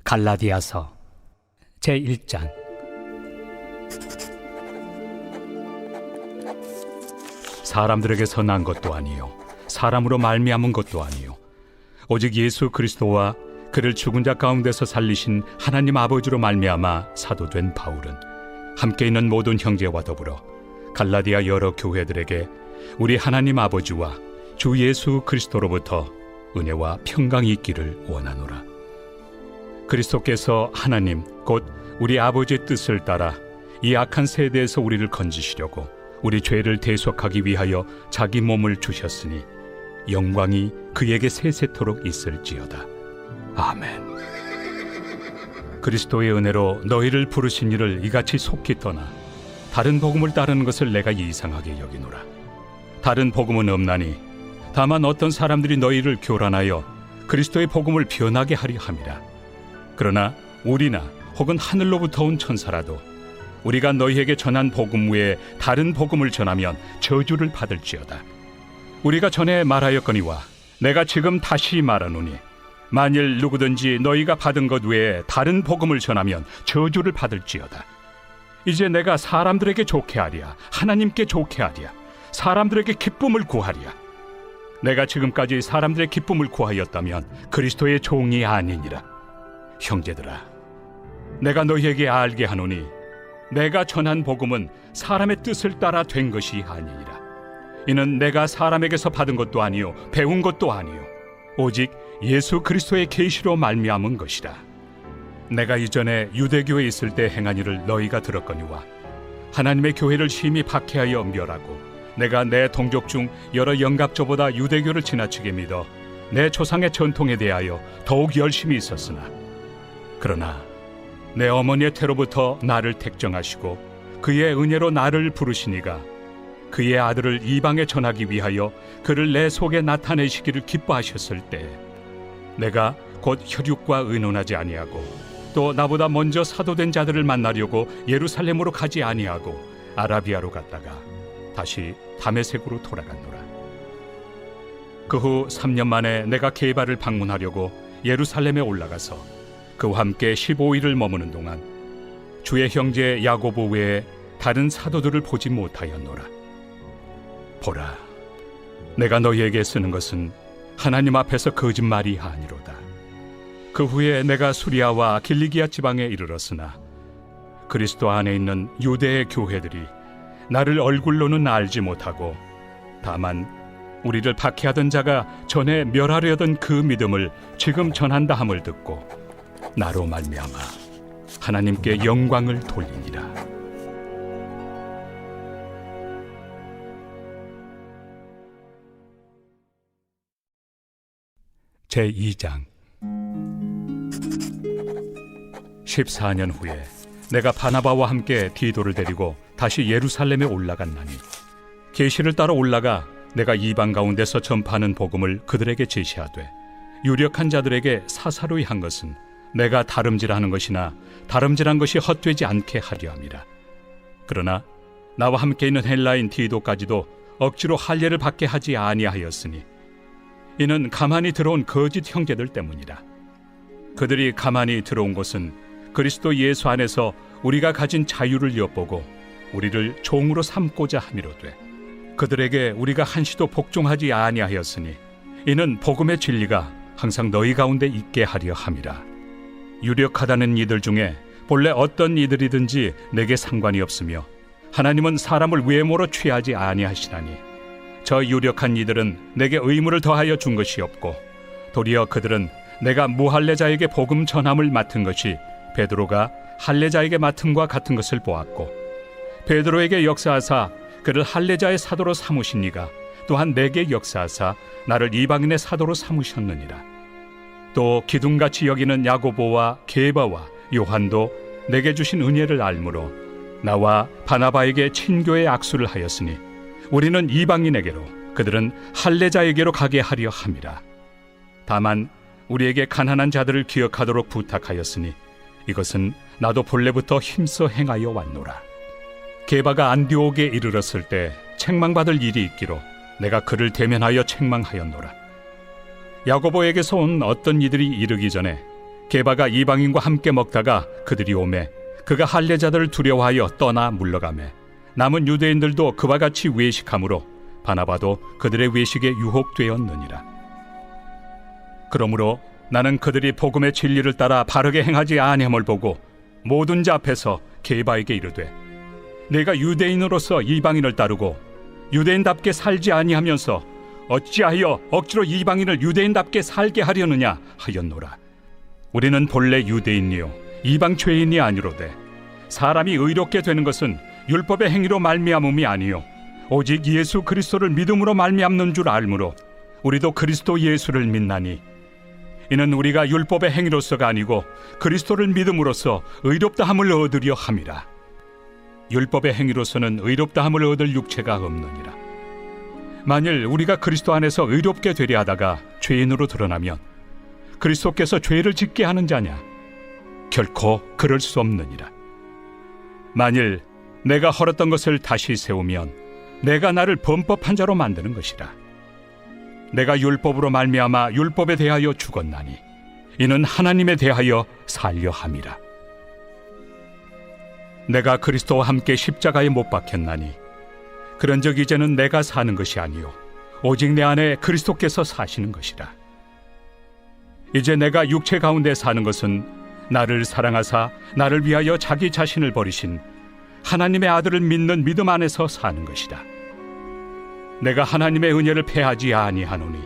갈라디아서 제1장. 사람들에게서 난 것도 아니요 사람으로 말미암은 것도 아니요 오직 예수 그리스도와 그를 죽은 자 가운데서 살리신 하나님 아버지로 말미암아 사도된 바울은 함께 있는 모든 형제와 더불어 갈라디아 여러 교회들에게 우리 하나님 아버지와 주 예수 그리스도로부터 은혜와 평강이 있기를 원하노라. 그리스도께서 하나님 곧 우리 아버지의 뜻을 따라 이 악한 세대에서 우리를 건지시려고 우리 죄를 대속하기 위하여 자기 몸을 주셨으니 영광이 그에게 세세토록 있을지어다. 아멘. 그리스도의 은혜로 너희를 부르신 이를 이같이 속히 떠나 다른 복음을 따르는 것을 내가 이상하게 여기노라. 다른 복음은 없나니 다만 어떤 사람들이 너희를 교란하여 그리스도의 복음을 변하게 하려 함이라. 그러나 우리나 혹은 하늘로부터 온 천사라도 우리가 너희에게 전한 복음 외에 다른 복음을 전하면 저주를 받을지어다. 우리가 전에 말하였거니와 내가 지금 다시 말하노니 만일 누구든지 너희가 받은 것 외에 다른 복음을 전하면 저주를 받을지어다. 이제 내가 사람들에게 좋게 하랴 하나님께 좋게 하랴 사람들에게 기쁨을 구하랴. 내가 지금까지 사람들의 기쁨을 구하였다면 그리스도의 종이 아니니라. 형제들아, 내가 너희에게 알게 하노니 내가 전한 복음은 사람의 뜻을 따라 된 것이 아니니라. 이는 내가 사람에게서 받은 것도 아니요 배운 것도 아니요 오직 예수 그리스도의 계시로 말미암은 것이라. 내가 이전에 유대교에 있을 때 행한 일을 너희가 들었거니와 하나님의 교회를 심히 박해하여 멸하고 내가 내 동족 중 여러 영갑조보다 유대교를 지나치게 믿어 내 조상의 전통에 대하여 더욱 열심히 있었으나 그러나 내 어머니의 태로부터 나를 택정하시고 그의 은혜로 나를 부르시니가 그의 아들을 이방에 전하기 위하여 그를 내 속에 나타내시기를 기뻐하셨을 때 내가 곧 혈육과 의논하지 아니하고 또 나보다 먼저 사도된 자들을 만나려고 예루살렘으로 가지 아니하고 아라비아로 갔다가 다시 다메섹으로 돌아갔노라. 그 후 3년 만에 내가 게바를 방문하려고 예루살렘에 올라가서 그와 함께 15일을 머무는 동안 주의 형제 야고보 외에 다른 사도들을 보지 못하였노라. 보라, 내가 너희에게 쓰는 것은 하나님 앞에서 거짓말이 아니로다. 그 후에 내가 수리아와 길리기아 지방에 이르렀으나 그리스도 안에 있는 유대의 교회들이 나를 얼굴로는 알지 못하고 다만 우리를 박해하던 자가 전에 멸하려던 그 믿음을 지금 전한다 함을 듣고 나로 말미암아 하나님께 영광을 돌리니라. 제2장. 14년 후에 내가 바나바와 함께 디도를 데리고 다시 예루살렘에 올라갔나니 계시를 따라 올라가 내가 이방 가운데서 전파하는 복음을 그들에게 제시하되 유력한 자들에게 사사로이 한 것은 내가 다름질하는 것이나 다름질한 것이 헛되지 않게 하려 함이라. 그러나 나와 함께 있는 헬라인 디도까지도 억지로 할례를 받게 하지 아니하였으니 이는 가만히 들어온 거짓 형제들 때문이라. 그들이 가만히 들어온 것은 그리스도 예수 안에서 우리가 가진 자유를 엿보고 우리를 종으로 삼고자 함이로되 그들에게 우리가 한시도 복종하지 아니하였으니 이는 복음의 진리가 항상 너희 가운데 있게 하려 함이라. 유력하다는 이들 중에 본래 어떤 이들이든지 내게 상관이 없으며 하나님은 사람을 외모로 취하지 아니하시나니 저 유력한 이들은 내게 의무를 더하여 준 것이 없고 도리어 그들은 내가 무할례자에게 복음 전함을 맡은 것이 베드로가 할례자에게 맡음과 같은 것을 보았고 베드로에게 역사하사 그를 할례자의 사도로 삼으신 이가 또한 내게 역사하사 나를 이방인의 사도로 삼으셨느니라. 또 기둥같이 여기는 야고보와 게바와 요한도 내게 주신 은혜를 알므로 나와 바나바에게 친교의 악수를 하였으니 우리는 이방인에게로 그들은 할례자에게로 가게 하려 함이라. 다만 우리에게 가난한 자들을 기억하도록 부탁하였으니 이것은 나도 본래부터 힘써 행하여 왔노라. 게바가 안디옥에 이르렀을 때 책망받을 일이 있기로 내가 그를 대면하여 책망하였노라. 야고보에게서 온 어떤 이들이 이르기 전에 게바가 이방인과 함께 먹다가 그들이 오매 그가 할례자들을 두려워하여 떠나 물러가매 남은 유대인들도 그와 같이 외식하므로 바나바도 그들의 외식에 유혹되었느니라. 그러므로 나는 그들이 복음의 진리를 따라 바르게 행하지 아니함을 보고 모든 자 앞에서 게바에게 이르되 내가 유대인으로서 이방인을 따르고 유대인답게 살지 아니하면서 어찌하여 억지로 이방인을 유대인답게 살게 하려느냐 하였노라. 우리는 본래 유대인이요 이방 죄인이 아니로되 사람이 의롭게 되는 것은 율법의 행위로 말미암음이 아니요 오직 예수 그리스도를 믿음으로 말미암는 줄 알므로 우리도 그리스도 예수를 믿나니 이는 우리가 율법의 행위로서가 아니고 그리스도를 믿음으로써 의롭다함을 얻으려 함이라. 율법의 행위로서는 의롭다함을 얻을 육체가 없느니라. 만일 우리가 그리스도 안에서 의롭게 되려 하다가 죄인으로 드러나면 그리스도께서 죄를 짓게 하는 자냐? 결코 그럴 수 없느니라. 만일 내가 헐었던 것을 다시 세우면 내가 나를 범법한 자로 만드는 것이라. 내가 율법으로 말미암아 율법에 대하여 죽었나니 이는 하나님에 대하여 살려 함이라. 내가 그리스도와 함께 십자가에 못 박혔나니 그런즉 이제는 내가 사는 것이 아니요 오직 내 안에 그리스도께서 사시는 것이라. 이제 내가 육체 가운데 사는 것은 나를 사랑하사 나를 위하여 자기 자신을 버리신 하나님의 아들을 믿는 믿음 안에서 사는 것이다. 내가 하나님의 은혜를 패하지 아니하노니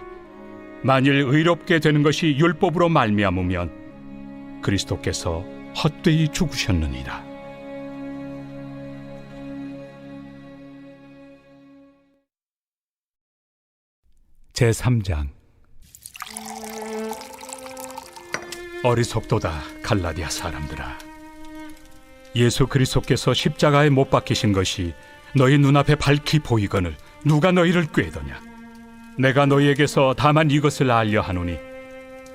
만일 의롭게 되는 것이 율법으로 말미암으면 그리스도께서 헛되이 죽으셨느니라. 제3장. 어리석도다 갈라디아 사람들아, 예수 그리스도께서 십자가에 못 박히신 것이 너희 눈앞에 밝히 보이거늘 누가 너희를 꾀더냐? 내가 너희에게서 다만 이것을 알려 하노니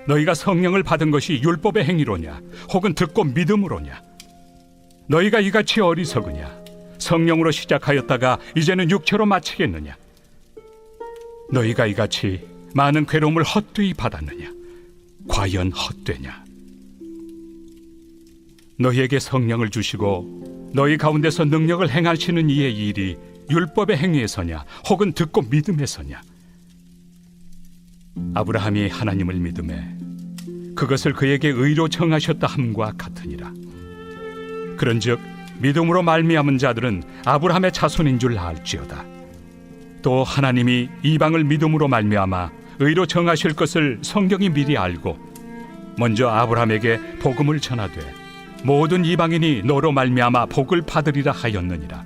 너희가 성령을 받은 것이 율법의 행위로냐 혹은 듣고 믿음으로냐? 너희가 이같이 어리석으냐? 성령으로 시작하였다가 이제는 육체로 마치겠느냐? 너희가 이같이 많은 괴로움을 헛되이 받았느냐? 과연 헛되냐? 너희에게 성령을 주시고 너희 가운데서 능력을 행하시는 이의 일이 율법의 행위에서냐 혹은 듣고 믿음에서냐? 아브라함이 하나님을 믿음에 그것을 그에게 의로 정하셨다 함과 같으니라. 그런즉 믿음으로 말미암은 자들은 아브라함의 자손인 줄 알지어다. 또 하나님이 이방을 믿음으로 말미암아 의로 정하실 것을 성경이 미리 알고 먼저 아브라함에게 복음을 전하되 모든 이방인이 너로 말미암아 복을 받으리라 하였느니라.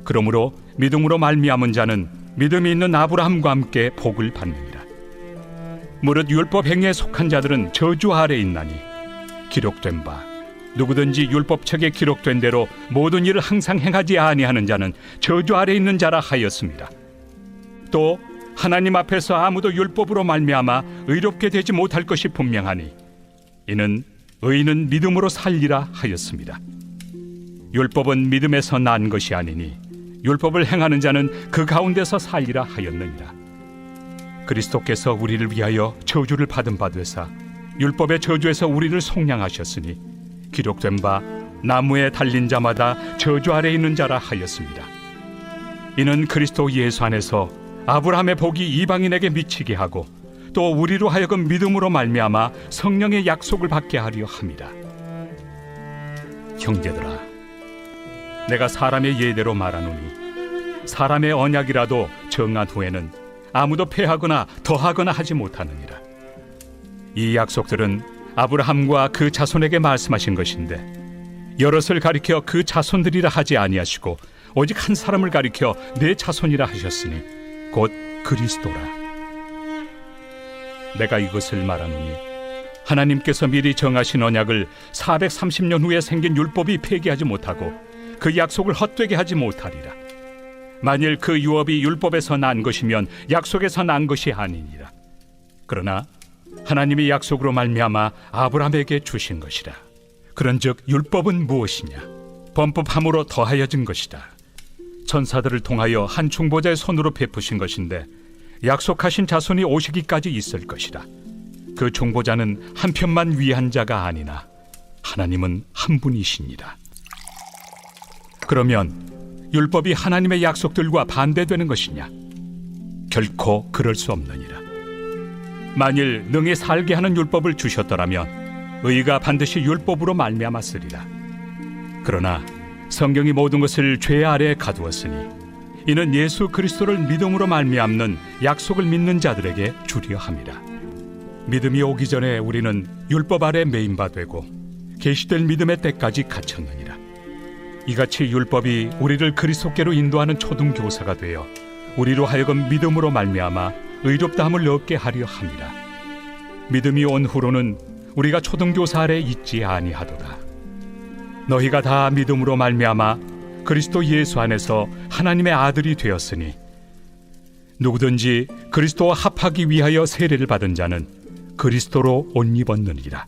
그러므로 믿음으로 말미암은 자는 믿음이 있는 아브라함과 함께 복을 받느니라. 무릇 율법 행위에 속한 자들은 저주 아래 있나니 기록된 바 누구든지 율법책에 기록된 대로 모든 일을 항상 행하지 아니하는 자는 저주 아래 있는 자라 하였습니다. 또 하나님 앞에서 아무도 율법으로 말미암아 의롭게 되지 못할 것이 분명하니 이는 의인은 믿음으로 살리라 하였습니다. 율법은 믿음에서 난 것이 아니니 율법을 행하는 자는 그 가운데서 살리라 하였느니라. 그리스도께서 우리를 위하여 저주를 받은 바 되사 율법의 저주에서 우리를 속량하셨으니 기록된 바 나무에 달린 자마다 저주 아래 있는 자라 하였습니다. 이는 그리스도 예수 안에서 아브라함의 복이 이방인에게 미치게 하고 또 우리로 하여금 믿음으로 말미암아 성령의 약속을 받게 하려 함이라. 형제들아, 내가 사람의 예대로 말하노니 사람의 언약이라도 정한 후에는 아무도 폐하거나 더하거나 하지 못하느니라. 이 약속들은 아브라함과 그 자손에게 말씀하신 것인데 여럿을 가리켜 그 자손들이라 하지 아니하시고 오직 한 사람을 가리켜 내 자손이라 하셨으니 곧 그리스도라. 내가 이것을 말하노니 하나님께서 미리 정하신 언약을 430년 후에 생긴 율법이 폐기하지 못하고 그 약속을 헛되게 하지 못하리라. 만일 그 유업이 율법에서 난 것이면 약속에서 난 것이 아니니라. 그러나 하나님이 약속으로 말미암아 아브라함에게 주신 것이라. 그런즉 율법은 무엇이냐? 범법함으로 더하여진 것이다. 천사들을 통하여 한 중보자의 손으로 베푸신 것인데 약속하신 자손이 오시기까지 있을 것이라. 그 중보자는 한 편만 위한 자가 아니나 하나님은 한 분이시니라. 그러면 율법이 하나님의 약속들과 반대되는 것이냐? 결코 그럴 수 없느니라. 만일 능히 살게 하는 율법을 주셨더라면 의가 반드시 율법으로 말미암았으리라. 그러나 성경이 모든 것을 죄 아래에 가두었으니 이는 예수 그리스도를 믿음으로 말미암는 약속을 믿는 자들에게 주려 함이라. 믿음이 오기 전에 우리는 율법 아래 매인 바 되고 계시될 믿음의 때까지 갇혔느니라. 이같이 율법이 우리를 그리스도께로 인도하는 초등교사가 되어 우리로 하여금 믿음으로 말미암아 의롭다함을 얻게 하려 함이라. 믿음이 온 후로는 우리가 초등교사 아래 있지 아니하도다. 너희가 다 믿음으로 말미암아 그리스도 예수 안에서 하나님의 아들이 되었으니 누구든지 그리스도와 합하기 위하여 세례를 받은 자는 그리스도로 옷 입었느니라.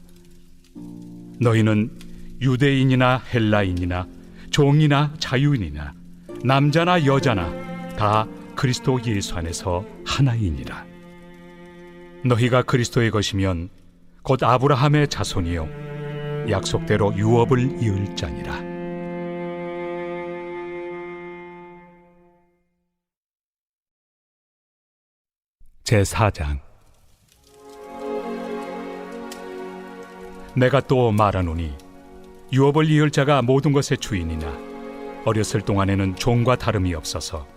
너희는 유대인이나 헬라인이나 종이나 자유인이나 남자나 여자나 다 그리스도 예수 안에서 하나이니라. 너희가 그리스도의 것이면 곧 아브라함의 자손이요 약속대로 유업을 이을 자니라. 제4장. 내가 또 말하노니 유업을 이을 자가 모든 것의 주인이나 어렸을 동안에는 종과 다름이 없어서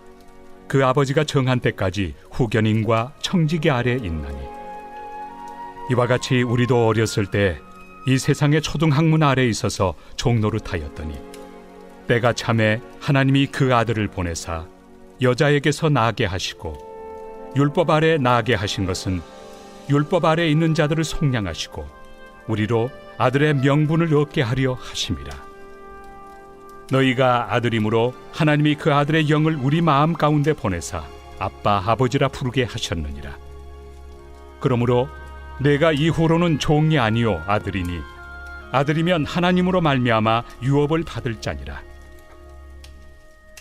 그 아버지가 정한 때까지 후견인과 청지기 아래 있나니 이와 같이 우리도 어렸을 때 이 세상의 초등학문 아래에 있어서 종노릇하였더니 때가 참에 하나님이 그 아들을 보내사 여자에게서 나게 하시고 율법 아래 나게 하신 것은 율법 아래 있는 자들을 속량하시고 우리로 아들의 명분을 얻게 하려 하심이라. 너희가 아들이므로 하나님이 그 아들의 영을 우리 마음 가운데 보내사 아빠 아버지라 부르게 하셨느니라. 그러므로 내가 이후로는 종이 아니요 아들이니 아들이면 하나님으로 말미암아 유업을 받을 자니라.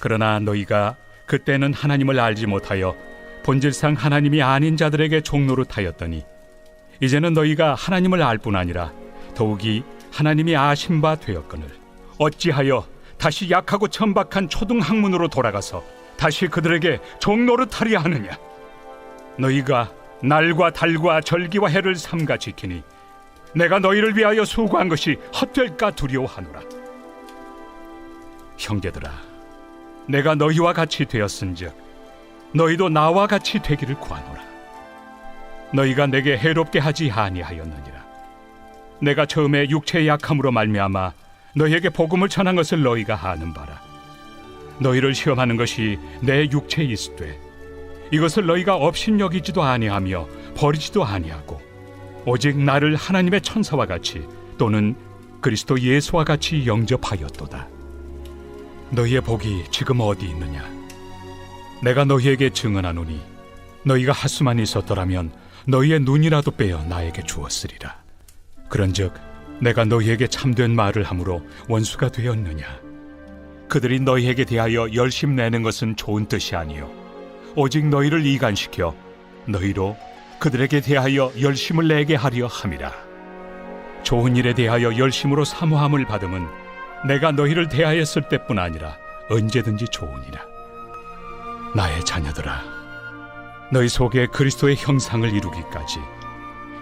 그러나 너희가 그때는 하나님을 알지 못하여 본질상 하나님이 아닌 자들에게 종노릇하였더니 이제는 너희가 하나님을 알 뿐 아니라 더욱이 하나님이 아신 바 되었거늘 어찌하여 다시 약하고 천박한 초등학문으로 돌아가서 다시 그들에게 종노릇하려 하느냐? 너희가 날과 달과 절기와 해를 삼가 지키니 내가 너희를 위하여 수고한 것이 헛될까 두려워하노라. 형제들아, 내가 너희와 같이 되었은즉 너희도 나와 같이 되기를 구하노라. 너희가 내게 해롭게 하지 아니하였느니라. 내가 처음에 육체의 약함으로 말미암아 너희에게 복음을 전한 것을 너희가 아는 바라. 너희를 시험하는 것이 내 육체에 있으되 이것을 너희가 업신여기지도 아니하며 버리지도 아니하고 오직 나를 하나님의 천사와 같이 또는 그리스도 예수와 같이 영접하였도다. 너희의 복이 지금 어디 있느냐? 내가 너희에게 증언하노니 너희가 할 수만 있었더라면 너희의 눈이라도 빼어 나에게 주었으리라. 그런즉 내가 너희에게 참된 말을 함으로 원수가 되었느냐? 그들이 너희에게 대하여 열심 내는 것은 좋은 뜻이 아니요 오직 너희를 이간시켜 너희로 그들에게 대하여 열심을 내게 하려 함이라. 좋은 일에 대하여 열심으로 사모함을 받음은 내가 너희를 대하였을 때뿐 아니라 언제든지 좋으니라. 나의 자녀들아, 너희 속에 그리스도의 형상을 이루기까지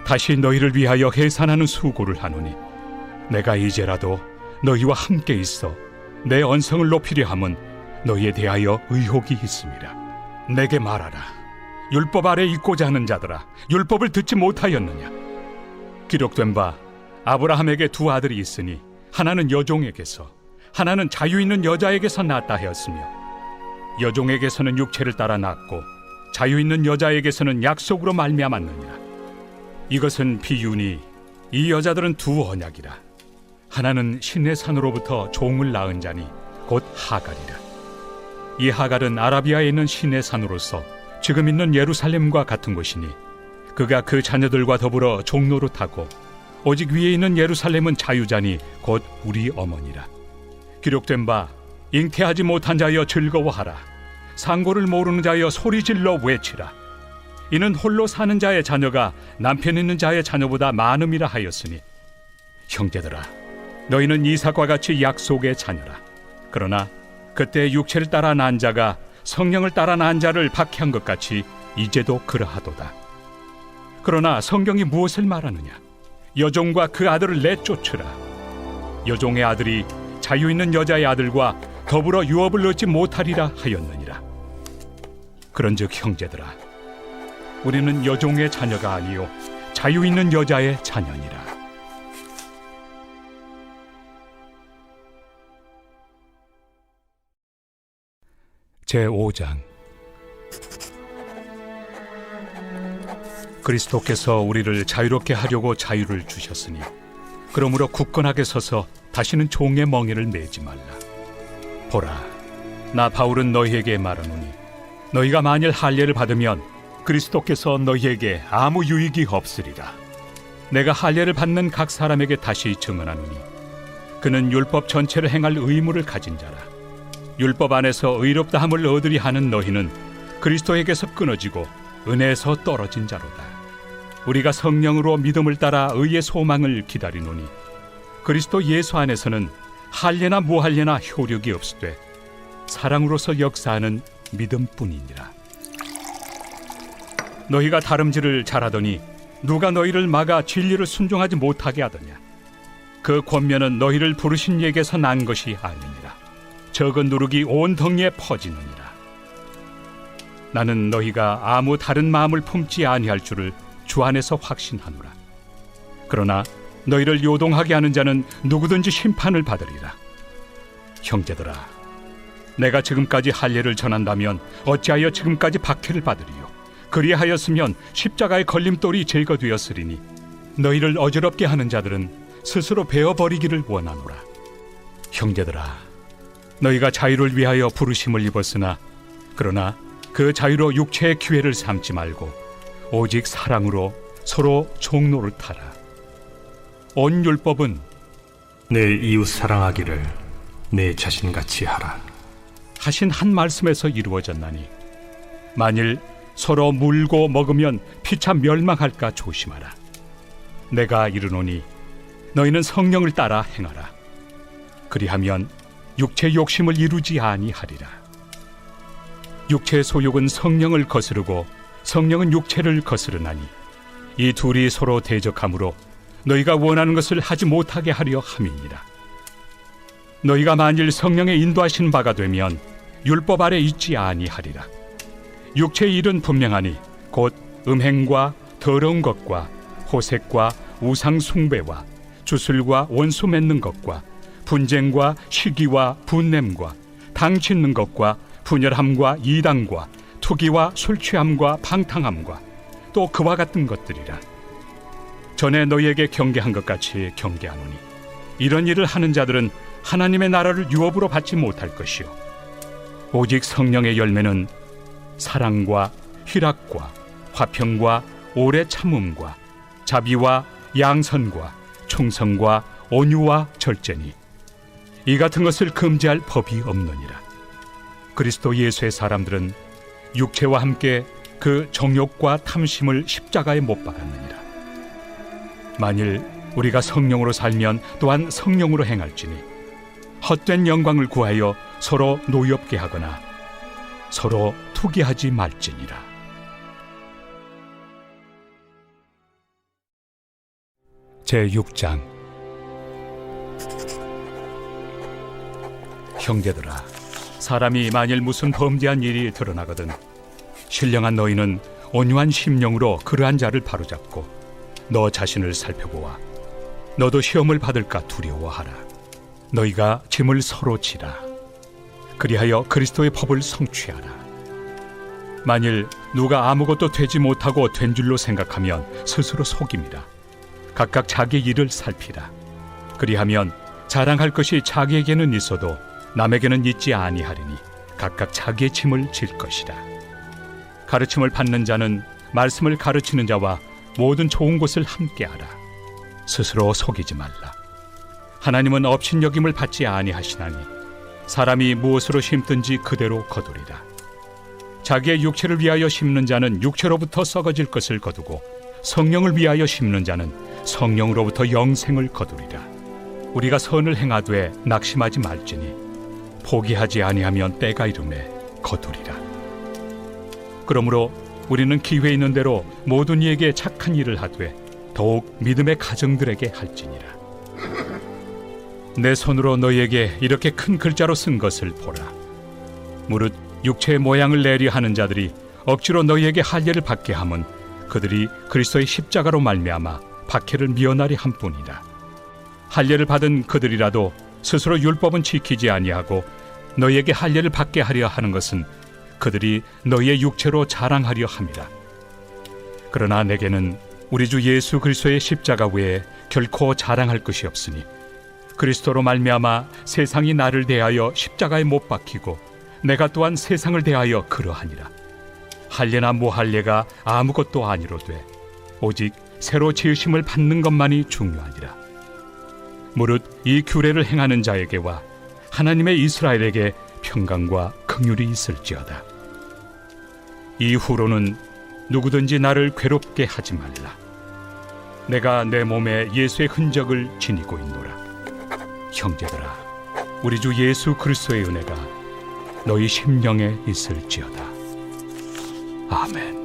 다시 너희를 위하여 해산하는 수고를 하노니 내가 이제라도 너희와 함께 있어 내 언성을 높이려 함은 너희에 대하여 의혹이 있음이라. 내게 말하라. 율법 아래 있고자 하는 자들아, 율법을 듣지 못하였느냐? 기록된 바 아브라함에게 두 아들이 있으니 하나는 여종에게서 하나는 자유 있는 여자에게서 낳았다 하였으며 여종에게서는 육체를 따라 낳고 자유 있는 여자에게서는 약속으로 말미암았느니라. 이것은 비유니 이 여자들은 두 언약이라. 하나는 신의 산으로부터 종을 낳은 자니 곧 하갈이라. 이 하갈은 아라비아에 있는 신의 산으로서 지금 있는 예루살렘과 같은 곳이니 그가 그 자녀들과 더불어 종노릇하고 오직 위에 있는 예루살렘은 자유자니 곧 우리 어머니라. 기록된 바 잉태하지 못한 자여 즐거워하라. 상고를 모르는 자여 소리질러 외치라. 이는 홀로 사는 자의 자녀가 남편 있는 자의 자녀보다 많음이라 하였으니 형제들아 너희는 이삭과 같이 약속의 자녀라. 그러나 그때 육체를 따라 난 자가 성령을 따라 난 자를 박해한 것 같이 이제도 그러하도다. 그러나 성경이 무엇을 말하느냐? 여종과 그 아들을 내쫓으라. 여종의 아들이 자유 있는 여자의 아들과 더불어 유업을 얻지 못하리라 하였느니라. 그런즉 형제들아 우리는 여종의 자녀가 아니요 자유 있는 여자의 자녀니라. 제5장. 그리스도께서 우리를 자유롭게 하려고 자유를 주셨으니 그러므로 굳건하게 서서 다시는 종의 멍에를 매지 말라. 보라, 나 바울은 너희에게 말하노니 너희가 만일 할례를 받으면 그리스도께서 너희에게 아무 유익이 없으리라. 내가 할례를 받는 각 사람에게 다시 증언하노니 그는 율법 전체를 행할 의무를 가진 자라. 율법 안에서 의롭다함을 얻으리 하는 너희는 그리스도에게서 끊어지고 은혜에서 떨어진 자로다. 우리가 성령으로 믿음을 따라 의의 소망을 기다리노니 그리스도 예수 안에서는 할례나 무할례나 효력이 없으되 사랑으로서 역사하는 믿음뿐이니라. 너희가 다름질을 잘하더니 누가 너희를 막아 진리를 순종하지 못하게 하더냐? 그 권면은 너희를 부르신 이에게서 난 것이 아니니라. 적은 누룩이 온 덩이에 퍼지느니라. 나는 너희가 아무 다른 마음을 품지 아니할 줄을 주 안에서 확신하노라. 그러나 너희를 요동하게 하는 자는 누구든지 심판을 받으리라. 형제들아, 내가 지금까지 할례를 전한다면 어찌하여 지금까지 박해를 받으리요? 그리하였으면 십자가의 걸림돌이 제거되었으리니 너희를 어지럽게 하는 자들은 스스로 베어버리기를 원하노라. 형제들아, 너희가 자유를 위하여 부르심을 입었으나 그러나 그 자유로 육체의 기회를 삼지 말고 오직 사랑으로 서로 종노릇하라. 온 율법은 내 이웃 사랑하기를 내 자신같이 하라 하신 한 말씀에서 이루어졌나니 만일 서로 물고 먹으면 피차 멸망할까 조심하라. 내가 이르노니 너희는 성령을 따라 행하라. 그리하면 육체 욕심을 이루지 아니하리라. 육체의 소욕은 성령을 거스르고 성령은 육체를 거스르나니 이 둘이 서로 대적하므로 너희가 원하는 것을 하지 못하게 하려 함이니라. 너희가 만일 성령의 인도하신 바가 되면 율법 아래 있지 아니하리라. 육체의 일은 분명하니 곧 음행과 더러운 것과 호색과 우상 숭배와 주술과 원수 맺는 것과 분쟁과 시기와 분냄과 당 짓는 것과 분열함과 이당과 투기와 술취함과 방탕함과 또 그와 같은 것들이라. 전에 너희에게 경계한 것 같이 경계하노니 이런 일을 하는 자들은 하나님의 나라를 유업으로 받지 못할 것이요 오직 성령의 열매는 사랑과 희락과 화평과 오래 참음과 자비와 양선과 충성과 온유와 절제니 이 같은 것을 금지할 법이 없느니라. 그리스도 예수의 사람들은 육체와 함께 그 정욕과 탐심을 십자가에 못 박았느니라. 만일 우리가 성령으로 살면 또한 성령으로 행할지니 헛된 영광을 구하여 서로 노엽게 하거나 서로 투기하지 말지니라. 제6장. 형제들아, 사람이 만일 무슨 범죄한 일이 드러나거든 신령한 너희는 온유한 심령으로 그러한 자를 바로잡고 너 자신을 살펴보아 너도 시험을 받을까 두려워하라. 너희가 짐을 서로 지라. 그리하여 그리스도의 법을 성취하라. 만일 누가 아무것도 되지 못하고 된 줄로 생각하면 스스로 속임이라. 각각 자기 일을 살피라. 그리하면 자랑할 것이 자기에게는 있어도 남에게는 있지 아니하리니 각각 자기의 짐을 질 것이라. 가르침을 받는 자는 말씀을 가르치는 자와 모든 좋은 것을 함께하라. 스스로 속이지 말라. 하나님은 업신여김을 받지 아니하시나니 사람이 무엇으로 심든지 그대로 거두리라. 자기의 육체를 위하여 심는 자는 육체로부터 썩어질 것을 거두고 성령을 위하여 심는 자는 성령으로부터 영생을 거두리라. 우리가 선을 행하되 낙심하지 말지니 포기하지 아니하면 때가 이르매 거두리라. 그러므로 우리는 기회 있는 대로 모든 이에게 착한 일을 하되 더욱 믿음의 가정들에게 할지니라. 내 손으로 너희에게 이렇게 큰 글자로 쓴 것을 보라. 무릇 육체의 모양을 내려 하는 자들이 억지로 너희에게 할례를 받게 함은 그들이 그리스도의 십자가로 말미암아 박해를 미연하리 함뿐이라. 할례를 받은 그들이라도 스스로 율법은 지키지 아니하고 너희에게 할례를 받게 하려 하는 것은 그들이 너희의 육체로 자랑하려 함이라. 그러나 내게는 우리 주 예수 그리스도의 십자가 외에 결코 자랑할 것이 없으니 그리스도로 말미암아 세상이 나를 대하여 십자가에 못 박히고 내가 또한 세상을 대하여 그러하니라. 할례나 무할례가 아무것도 아니로되 오직 새로 지으심을 받는 것만이 중요하니라. 무릇 이 규례를 행하는 자에게와 하나님의 이스라엘에게 평강과 긍휼이 있을지어다. 이후로는 누구든지 나를 괴롭게 하지 말라. 내가 내 몸에 예수의 흔적을 지니고 있노라. 형제들아, 우리 주 예수 그리스도의 은혜가 너희 심령에 있을지어다. 아멘.